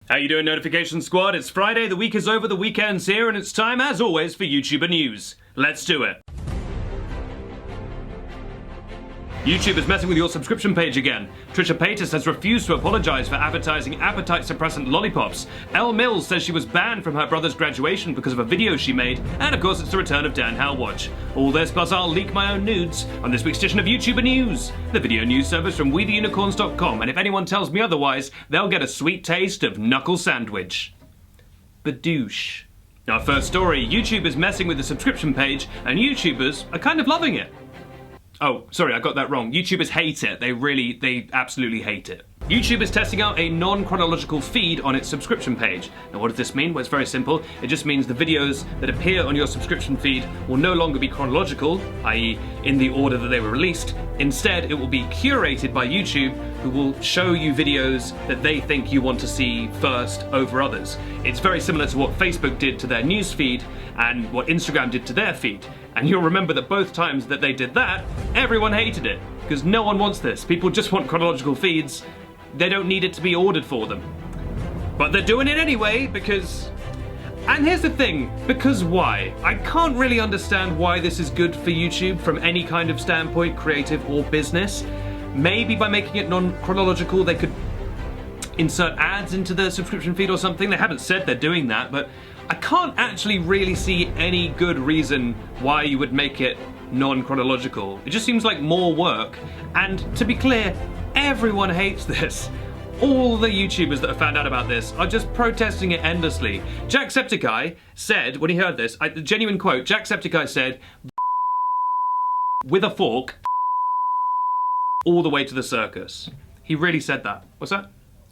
How you doing, Notification Squad? It's Friday, the week is over, the weekend's here, and it's time, as always, for YouTuber news. Let's do it. YouTube is messing with your subscription page again. Trisha Paytas has refused to apologize for advertising appetite-suppressant lollipops. Elle says she was banned from her brother's graduation because of a video she made, and of course it's the return of Dan Howatch. All this plus I'll leak my own nudes on this week's edition of YouTuber News, the video news service from WeTheUnicorns.com, and if anyone tells me otherwise, they'll get a sweet taste of knuckle sandwich. Badoosh. Our first story, YouTube is messing with the subscription page, and YouTubers are kind of loving it. Oh, sorry, I got that wrong. YouTubers hate it. They absolutely hate it. YouTube is testing out a non-chronological feed on its subscription page. Now what does this mean? Well, it's very simple. It just means the videos that appear on your subscription feed will no longer be chronological, i.e. in the order that they were released. Instead, it will be curated by YouTube, who will show you videos that they think you want to see first over others. It's very similar to what Facebook did to their news feed and what Instagram did to their feed. And you'll remember that both times that they did that, everyone hated it, because no one wants this. People just want chronological feeds. They don't need it to be ordered for them. But they're doing it anyway, because... And here's the thing, because why? I can't really understand why this is good for YouTube from any kind of standpoint, creative or business. Maybe by making it non-chronological they could insert ads into the subscription feed or something. They haven't said they're doing that, but I can't actually really see any good reason why you would make it non-chronological. It just seems like more work, and to be clear, everyone hates this. All the YouTubers that have found out about this are just protesting it endlessly. Jacksepticeye said, when he heard this, genuine quote, Jacksepticeye said, with a fork, all the way to the circus. He really said that. What's that?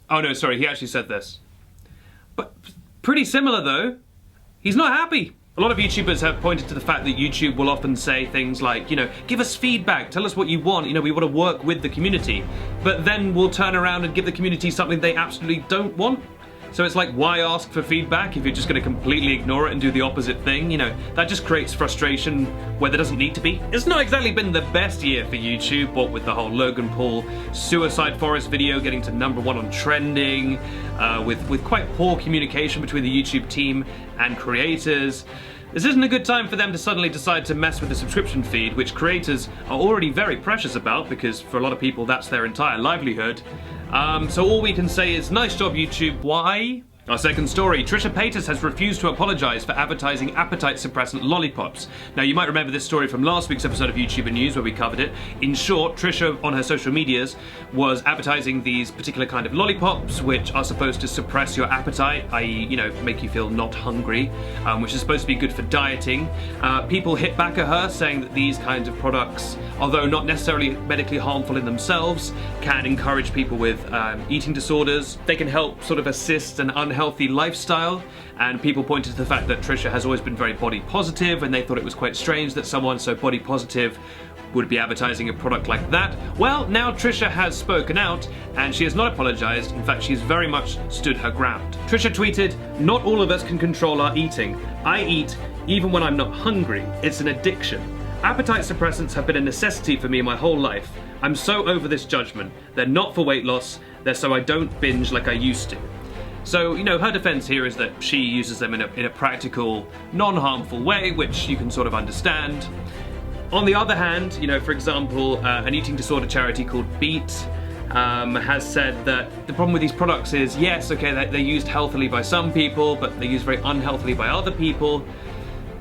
Oh no, sorry, he actually said this. But pretty similar though. He's not happy. A lot of YouTubers have pointed to the fact that YouTube will often say things like, give us feedback, tell us what you want, we want to work with the community. But then we'll turn around and give the community something they absolutely don't want. So it's like, why ask for feedback if you're just going to completely ignore it and do the opposite thing? That just creates frustration where there doesn't need to be. It's not exactly been the best year for YouTube, what with the whole Logan Paul Suicide Forest video getting to #1 on trending, with quite poor communication between the YouTube team and creators. This isn't a good time for them to suddenly decide to mess with the subscription feed, which creators are already very precious about, because for a lot of people that's their entire livelihood. So all we can say is, nice job YouTube, why? Our second story, Trisha Paytas has refused to apologise for advertising appetite-suppressant lollipops. Now you might remember this story from last week's episode of YouTuber News where we covered it. In short, Trisha on her social medias was advertising these particular kind of lollipops which are supposed to suppress your appetite, i.e. make you feel not hungry, which is supposed to be good for dieting. People hit back at her saying that these kinds of products, although not necessarily medically harmful in themselves, can encourage people with eating disorders. They can help sort of assist an unhealthy lifestyle, and people pointed to the fact that Trisha has always been very body positive, and they thought it was quite strange that someone so body positive would be advertising a product like that. Well, now Trisha has spoken out, and she has not apologized. In fact, she's very much stood her ground. Trisha tweeted, "Not all of us can control our eating. I eat even when I'm not hungry. It's an addiction. Appetite suppressants have been a necessity for me my whole life. I'm so over this judgment. They're not for weight loss. They're so I don't binge like I used to." So, her defense here is that she uses them in a practical, non-harmful way, which you can sort of understand. On the other hand, for example, an eating disorder charity called Beat has said that the problem with these products is, yes, okay, they're used healthily by some people, but they're used very unhealthily by other people.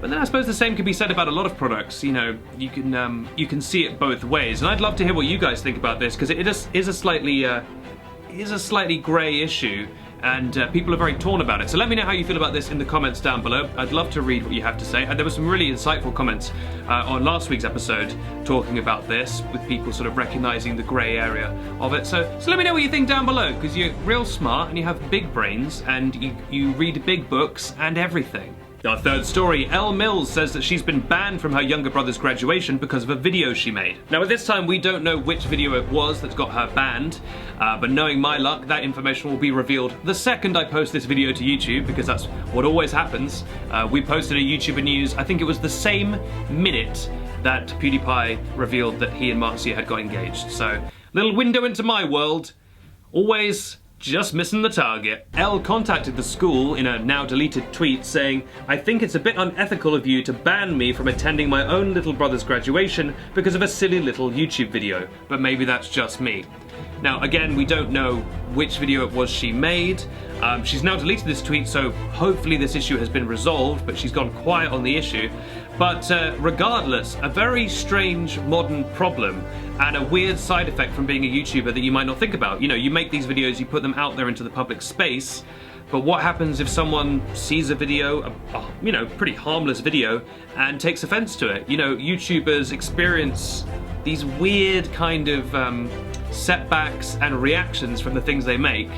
But then I suppose the same could be said about a lot of products. You can see it both ways, and I'd love to hear what you guys think about this, because it is a slightly grey issue, and people are very torn about it. So let me know how you feel about this in the comments down below. I'd love to read what you have to say. And there were some really insightful comments on last week's episode talking about this, with people sort of recognising the grey area of it. So let me know what you think down below, because you're real smart and you have big brains and you read big books and everything. Our third story, Elle says that she's been banned from her younger brother's graduation because of a video she made. Now at this time we don't know which video it was that's got her banned, but knowing my luck, that information will be revealed the second I post this video to YouTube, because that's what always happens. We posted a YouTuber News, I think it was the same minute that PewDiePie revealed that he and Marcia had got engaged. So, little window into my world. Always just missing the target. Elle contacted the school in a now deleted tweet saying, "I think it's a bit unethical of you to ban me from attending my own little brother's graduation because of a silly little YouTube video, but maybe that's just me." Now again, we don't know which video it was she made. She's now deleted this tweet, so hopefully this issue has been resolved, but she's gone quiet on the issue. But regardless, a very strange modern problem and a weird side effect from being a YouTuber that you might not think about. You know, you make these videos, you put them out there into the public space, but what happens if someone sees a video, you know, pretty harmless video, and takes offense to it? You know, YouTubers experience these weird kind of setbacks and reactions from the things they make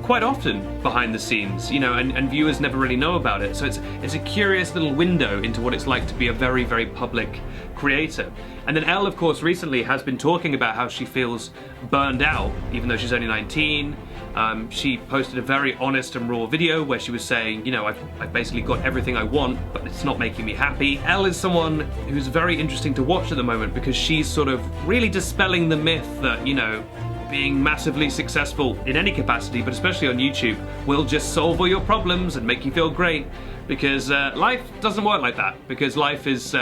quite often behind the scenes, you know, and viewers never really know about it. So it's a curious little window into what it's like to be a very, very public creator. And then Elle, of course, recently has been talking about how she feels burned out, even though she's only 19. She posted a very honest and raw video where she was saying, you know, I've basically got everything I want, but it's not making me happy. Elle is someone who's very interesting to watch at the moment because she's sort of really dispelling the myth that, you know, being massively successful in any capacity, but especially on YouTube, will just solve all your problems and make you feel great. Because life doesn't work like that. Because life is,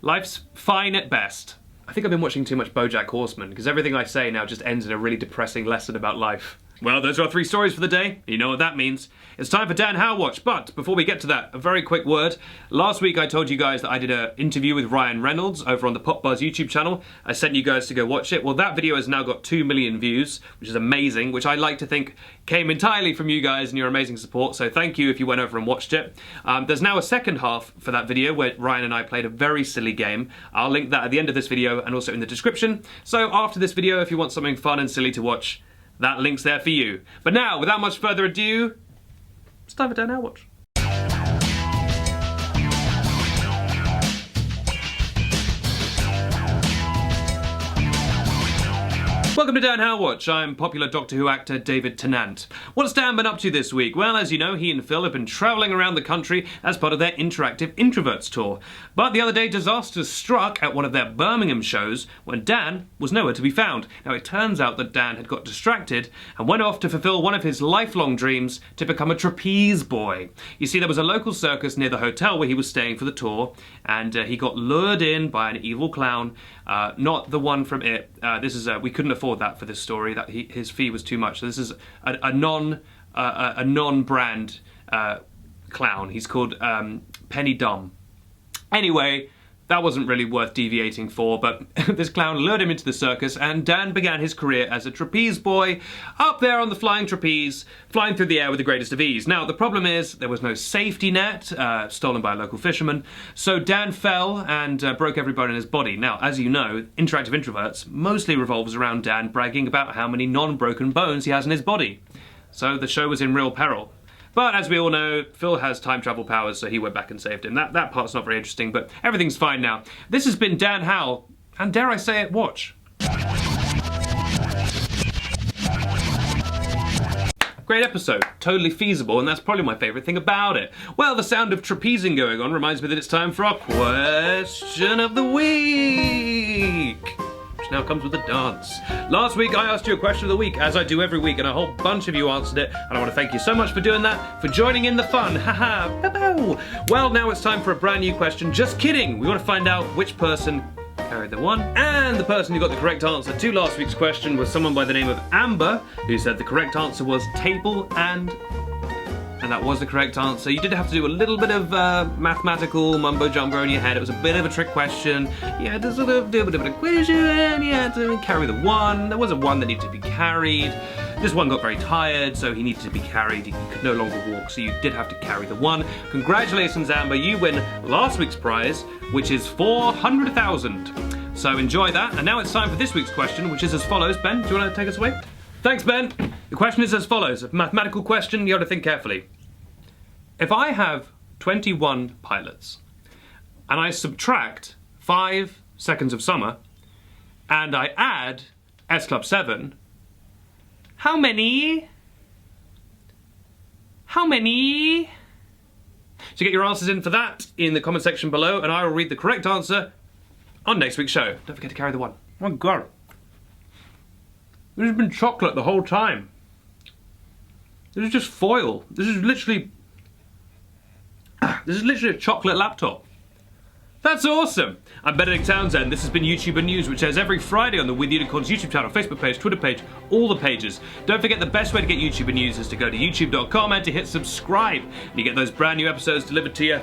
life's fine at best. I think I've been watching too much BoJack Horseman, because everything I say now just ends in a really depressing lesson about life. Well, those are our 3 stories for the day. You know what that means. It's time for Dan How Watch, but before we get to that, a very quick word. Last week I told you guys that I did an interview with Ryan Reynolds over on the Pop Buzz YouTube channel. I sent you guys to go watch it. Well, that video has now got 2 million views, which is amazing, which I like to think came entirely from you guys and your amazing support, so thank you if you went over and watched it. There's now a second half for that video where Ryan and I played a very silly game. I'll link that at the end of this video and also in the description. So after this video, if you want something fun and silly to watch, that link's there for you. But now, without much further ado, it's time for Dan How Watch. Welcome to Dan How Watch. I'm popular Doctor Who actor David Tennant. What's Dan been up to this week? Well, as you know, he and Phil have been travelling around the country as part of their interactive Introverts tour. But the other day, disaster struck at one of their Birmingham shows when Dan was nowhere to be found. Now, it turns out that Dan had got distracted and went off to fulfill one of his lifelong dreams to become a trapeze boy. You see, there was a local circus near the hotel where he was staying for the tour, and he got lured in by an evil clown. Not the one from It. We couldn't afford that for this story. His fee was too much. So this is a non-brand clown. He's called Penny Dumb. Anyway, that wasn't really worth deviating for, but this clown lured him into the circus, and Dan began his career as a trapeze boy, up there on the flying trapeze, flying through the air with the greatest of ease. Now, the problem is, there was no safety net, stolen by a local fisherman, so Dan fell and broke every bone in his body. Now, as you know, Interactive Introverts mostly revolves around Dan bragging about how many non-broken bones he has in his body. So the show was in real peril. But as we all know, Phil has time travel powers, so he went back and saved him. That part's not very interesting, but everything's fine now. This has been Dan How, and dare I say it, watch. Great episode, totally feasible, and that's probably my favourite thing about it. Well, the sound of trapezing going on reminds me that it's time for our question of the week, which now comes with a dance. Last week I asked you a question of the week, as I do every week, and a whole bunch of you answered it, and I want to thank you so much for doing that, for joining in the fun, haha, bow. Well, now it's time for a brand new question. Just kidding, we want to find out which person carried the one, and the person who got the correct answer to last week's question was someone by the name of Amber, who said the correct answer was table and that was the correct answer. You did have to do a little bit of mathematical mumbo-jumbo in your head. It was a bit of a trick question. You had to sort of do a bit of an equation, and you had to carry the one. There was a one that needed to be carried. This one got very tired, so he needed to be carried. He could no longer walk, so you did have to carry the one. Congratulations, Amber. You win last week's prize, which is 400,000. So enjoy that. And now it's time for this week's question, which is as follows. Ben, do you want to take us away? Thanks, Ben. The question is as follows. A mathematical question, you have to think carefully. If I have 21 pilots, and I subtract 5 seconds of summer, and I add S Club 7, how many? So get your answers in for that in the comment section below, and I will read the correct answer on next week's show. Don't forget to carry the one. Oh, God. This has been chocolate the whole time. This is just foil. This is literally a chocolate laptop. That's awesome! I'm Benedict Townsend. This has been YouTuber News, which airs every Friday on the With Unicorns YouTube channel, Facebook page, Twitter page, all the pages. Don't forget the best way to get YouTuber News is to go to youtube.com and to hit subscribe. And you get those brand new episodes delivered to you,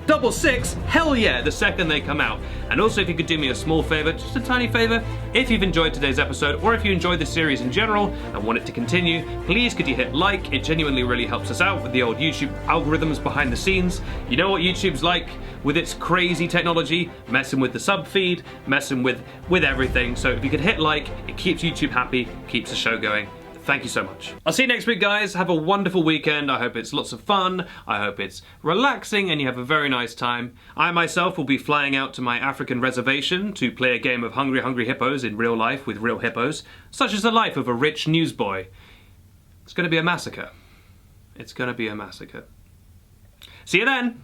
double six, hell yeah, the second they come out. And also, if you could do me a small favor, just a tiny favor, if you've enjoyed today's episode, or if you enjoyed the series in general and want it to continue, please could you hit like? It genuinely really helps us out with the old YouTube algorithms behind the scenes. You know what YouTube's like with its crazy technology, messing with the sub feed, messing with everything. So if you could hit like, it keeps YouTube happy, keeps the show going. Thank you so much. I'll see you next week, guys. Have a wonderful weekend. I hope it's lots of fun. I hope it's relaxing and you have a very nice time. I myself will be flying out to my African reservation to play a game of Hungry Hungry Hippos in real life with real hippos, such as the life of a rich newsboy. It's gonna be a massacre. It's gonna be a massacre. See you then.